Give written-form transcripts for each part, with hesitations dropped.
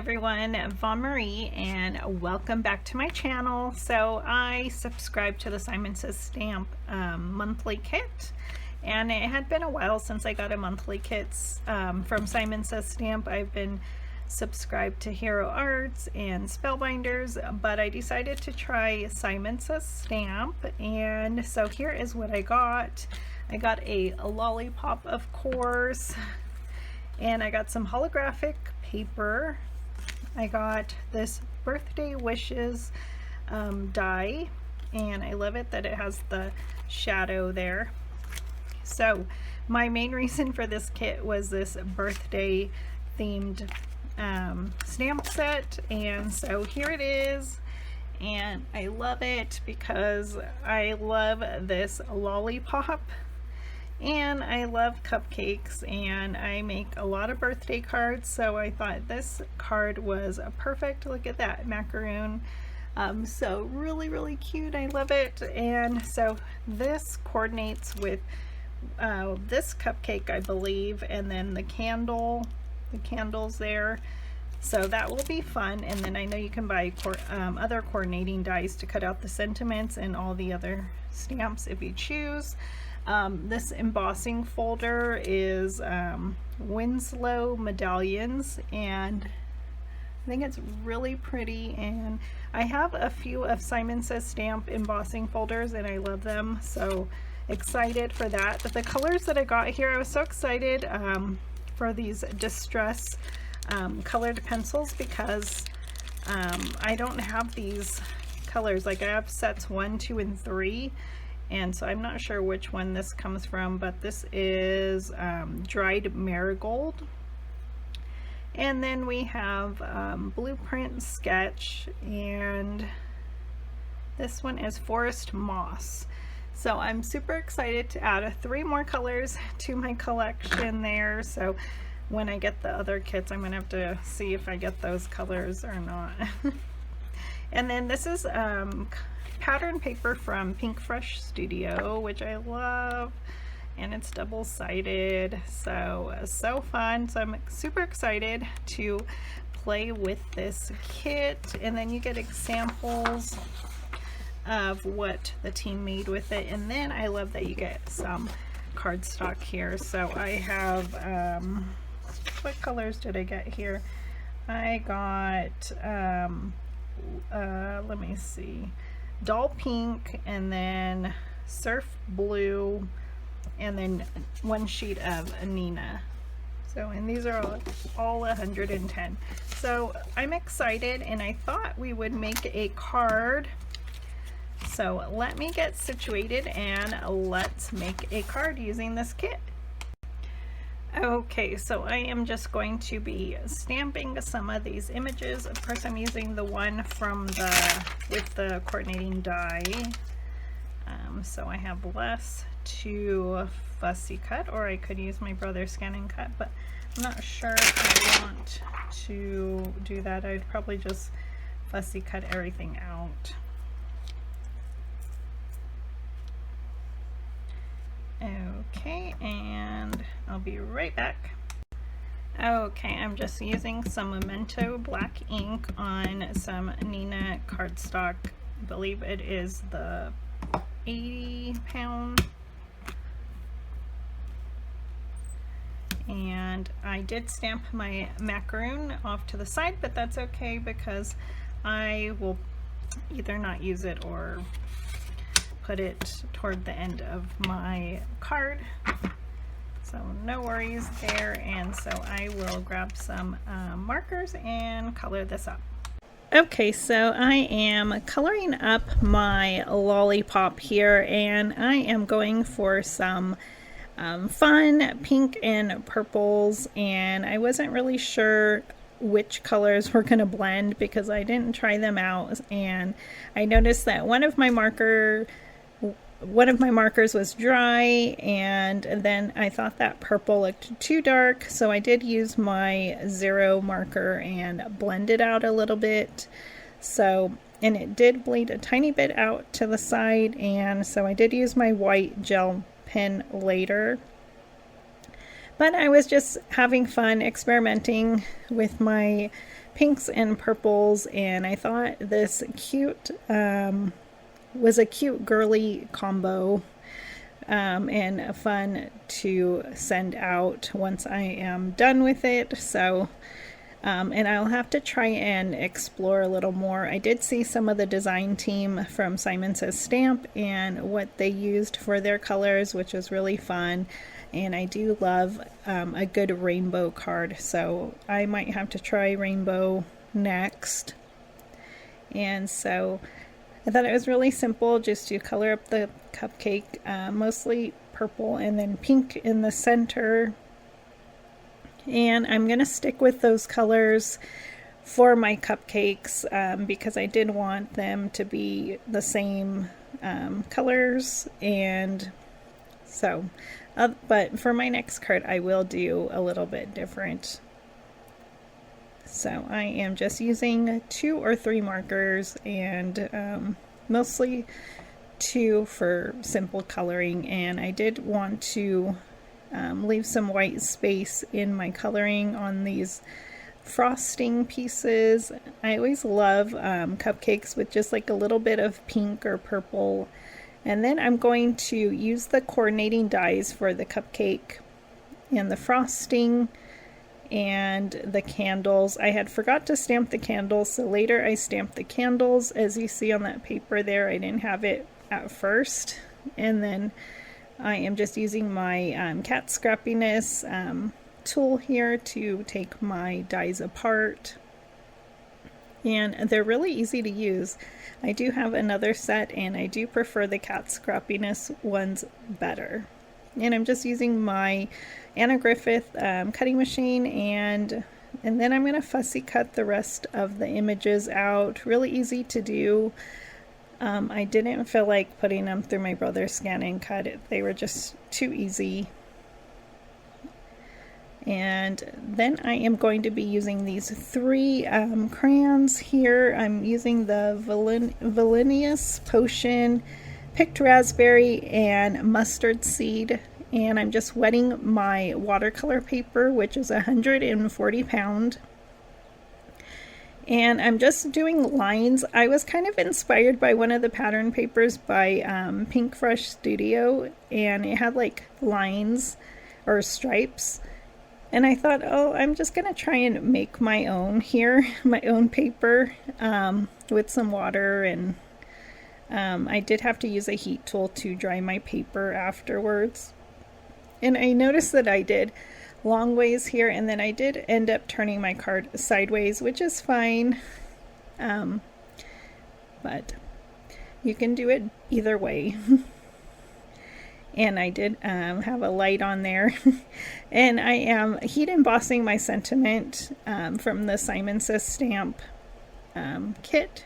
everyone, Von Marie, and welcome back to my channel. So I subscribed to the Simon Says Stamp monthly kit, and it had been a while since I got a monthly kit from Simon Says Stamp. I've been subscribed to Hero Arts and Spellbinders, but I decided to try Simon Says Stamp, and so here is what I got. I got a lollipop, of course, and I got some holographic paper. I got this birthday wishes die, and I love it that it has the shadow there. So my main reason for this kit was this birthday themed stamp set, and so here it is, and I love it because I love this lollipop. And I love cupcakes, and I make a lot of birthday cards, so I thought this card was perfect. Look at that macaroon. So really cute. I love it. And so this coordinates with this cupcake, I believe, and then the candles there. So that will be fun. And then I know you can buy other coordinating dies to cut out the sentiments and all the other stamps if you choose. This embossing folder is Winslow medallions, and I think it's really pretty, and I have a few of Simon Says Stamp embossing folders and I love them, so excited for that. But the colors that I got here, I was so excited for these distress colored pencils, because I don't have these colors. Like, I have sets 1, 2, and 3, and so I'm not sure which one this comes from, but this is dried marigold. And then we have blueprint sketch, and this one is forest moss. So I'm super excited to add 3 more colors to my collection there. So when I get the other kits, I'm gonna have to see if I get those colors or not. And then this is pattern paper from Pink Fresh Studio, which I love, and it's double-sided, so fun. So I'm super excited to play with this kit, and then you get examples of what the team made with it. And then I love that you get some cardstock here. So I have what colors did I get here? I got let me see, Doll Pink, and then Surf Blue, and then 1 sheet of Nina. So, and these are all 110. So I'm excited, and I thought we would make a card. So let me get situated and let's make a card using this kit. Okay, so I am just going to be stamping some of these images. Of course, I'm using the one from with the coordinating die. So I have less to fussy cut, or I could use my brother's scan and cut, but I'm not sure if I want to do that. I'd probably just fussy cut everything out. Okay, and I'll be right back. Okay, I'm just using some Memento black ink on some Nina cardstock. I believe it is the 80 pound. And I did stamp my macaroon off to the side, but that's okay because I will either not use it or put it toward the end of my card, so no worries there. And so I will grab some markers and color this up. Okay, so I am coloring up my lollipop here, and I am going for some fun pink and purples, and I wasn't really sure which colors were going to blend because I didn't try them out, and I noticed that one of my markers was dry, and then I thought that purple looked too dark, so I did use my 0 marker and blend it out a little bit. So, and it did bleed a tiny bit out to the side, and so I did use my white gel pen later. But I was just having fun experimenting with my pinks and purples, and I thought this was a cute girly combo, and fun to send out once I am done with it. So and I'll have to try and explore a little more. I did see some of the design team from Simon Says Stamp and what they used for their colors, which was really fun. And I do love a good rainbow card, so I might have to try rainbow next. And so I thought it was really simple just to color up the cupcake, mostly purple and then pink in the center. And I'm going to stick with those colors for my cupcakes because I did want them to be the same colors. And so, but for my next card, I will do a little bit different. So I am just using 2 or 3 markers, and mostly 2 for simple coloring. And I did want to leave some white space in my coloring on these frosting pieces. I always love cupcakes with just like a little bit of pink or purple. And then I'm going to use the coordinating dies for the cupcake and the frosting and the candles. I had forgot to stamp the candles, so later I stamped the candles. As you see on that paper there, I didn't have it at first. And then I am just using my cat scrappiness tool here to take my dies apart. And they're really easy to use. I do have another set, and I do prefer the cat scrappiness ones better. And I'm just using my Anna Griffith cutting machine, and then I'm going to fussy cut the rest of the images out. Really easy to do. I didn't feel like putting them through my brother's scan and cut. They were just too easy. And then I am going to be using these 3 crayons here. I'm using the Villainous Potion, Picked Raspberry, and Mustard Seed. And I'm just wetting my watercolor paper, which is 140 pound. And I'm just doing lines. I was kind of inspired by one of the pattern papers by Pink Fresh Studio, and it had like lines or stripes. And I thought, oh, I'm just going to try and make my own here, my own paper with some water. And I did have to use a heat tool to dry my paper afterwards. And I noticed that I did long ways here, and then I did end up turning my card sideways, which is fine. But you can do it either way. And I did have a light on there. And I am heat embossing my sentiment from the Simon Says Stamp kit.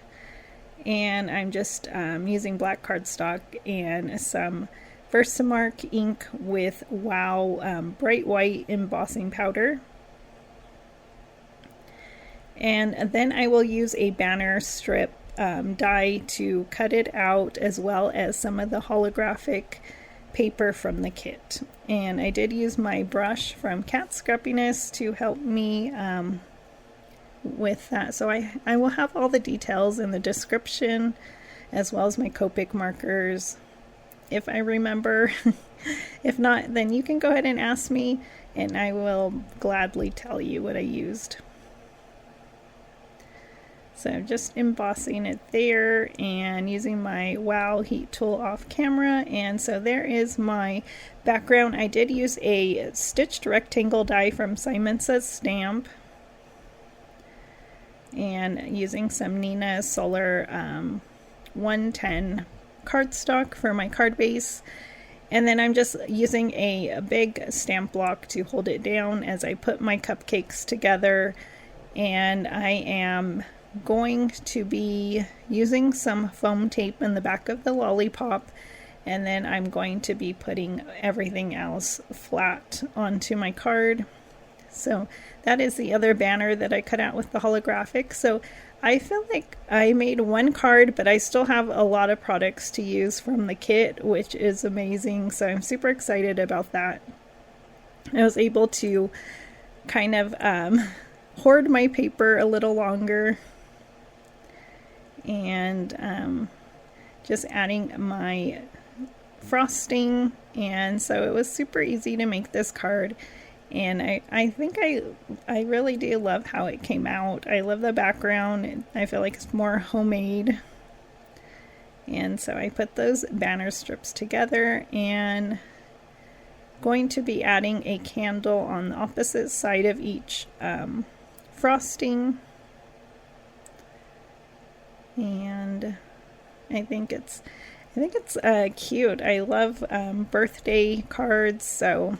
And I'm just using black cardstock and some Versamark ink with Wow bright white embossing powder. And then I will use a banner strip die to cut it out, as well as some of the holographic paper from the kit. And I did use my brush from Cat Scrappiness to help me with that. So I will have all the details in the description, as well as my Copic markers, if I remember. If not, then you can go ahead and ask me, and I will gladly tell you what I used. So just embossing it there and using my Wow heat tool off camera. And so there is my background. I did use a stitched rectangle die from Simon Says Stamp, and using some Nina Solar 110 cardstock for my card base. And then I'm just using a big stamp block to hold it down as I put my cupcakes together. And I am going to be using some foam tape in the back of the lollipop, and then I'm going to be putting everything else flat onto my card. So that is the other banner that I cut out with the holographic. So I feel like I made one card, but I still have a lot of products to use from the kit, which is amazing. So I'm super excited about that. I was able to kind of hoard my paper a little longer, and just adding my frosting. And so it was super easy to make this card, and I think I really do love how it came out. I love the background. I feel like it's more homemade. And so I put those banner strips together, and going to be adding a candle on the opposite side of each frosting. And I think it's cute. I love birthday cards, so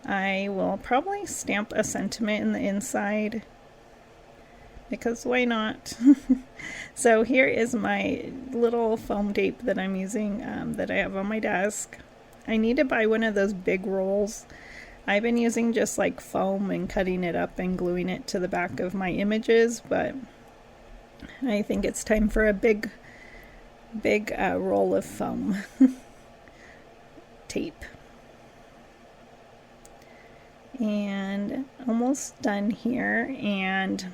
I will probably stamp a sentiment in the inside, because why not? So here is my little foam tape that I'm using, that I have on my desk. I need to buy one of those big rolls. I've been using just like foam and cutting it up and gluing it to the back of my images, but I think it's time for a big roll of foam tape. And almost done here. And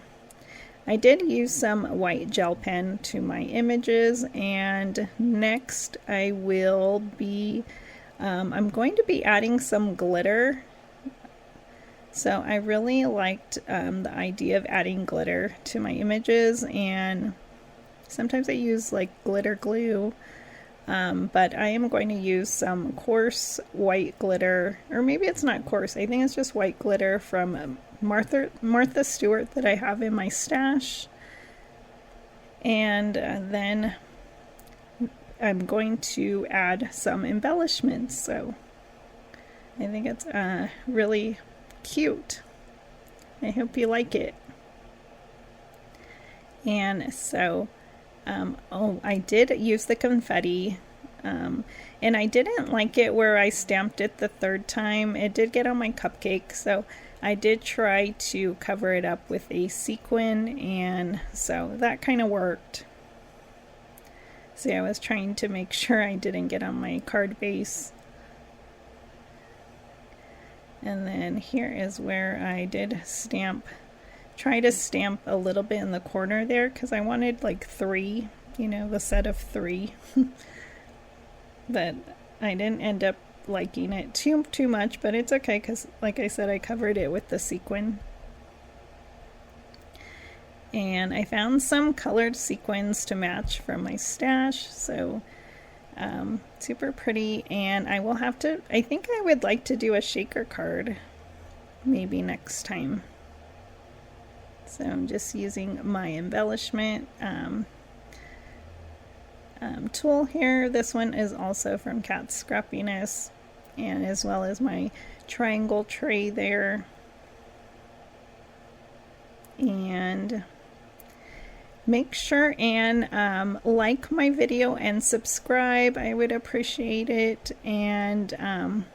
I did use some white gel pen to my images, and next I will be I'm going to be adding some glitter. So I really liked the idea of adding glitter to my images, and sometimes I use like glitter glue, but I am going to use some coarse white glitter, or maybe it's not coarse, I think it's just white glitter from Martha Stewart that I have in my stash. And then I'm going to add some embellishments, so I think it's really cute. I hope you like it. And so I did use the confetti, and I didn't like it where I stamped it the third time. It did get on my cupcake, so I did try to cover it up with a sequin, and so that kind of worked. See, I was trying to make sure I didn't get on my card base. And then here is where I did try to stamp a little bit in the corner there, because I wanted like 3, you know, the set of 3. But I didn't end up liking it too much, but it's okay, because like I said, I covered it with the sequin. And I found some colored sequins to match from my stash, so super pretty. And I will have to, I think I would like to do a shaker card maybe next time. So I'm just using my embellishment tool here. This one is also from Cat's Scrappiness, and as well as my triangle tray there. And make sure and like my video and subscribe. I would appreciate it. And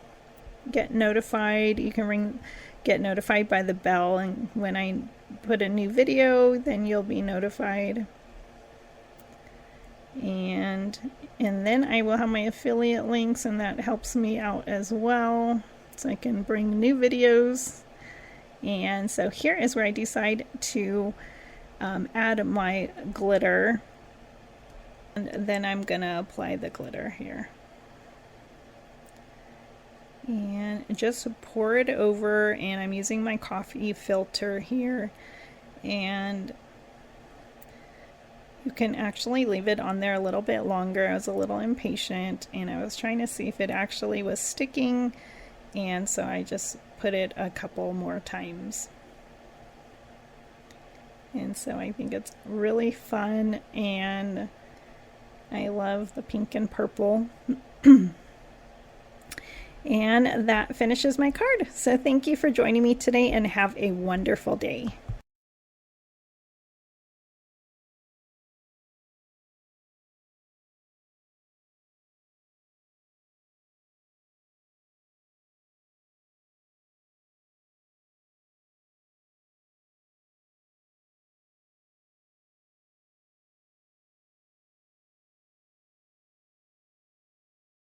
get notified. You can get notified by the bell, and when I put a new video, then you'll be notified. And then I will have my affiliate links, and that helps me out as well, so I can bring new videos. And so here is where I decide to add my glitter, and then I'm gonna apply the glitter here and just pour it over. And I'm using my coffee filter here, and you can actually leave it on there a little bit longer. I was a little impatient, and I was trying to see if it actually was sticking, and so I just put it a couple more times. And so I think it's really fun, and I love the pink and purple. And that finishes my card. So thank you for joining me today, and have a wonderful day.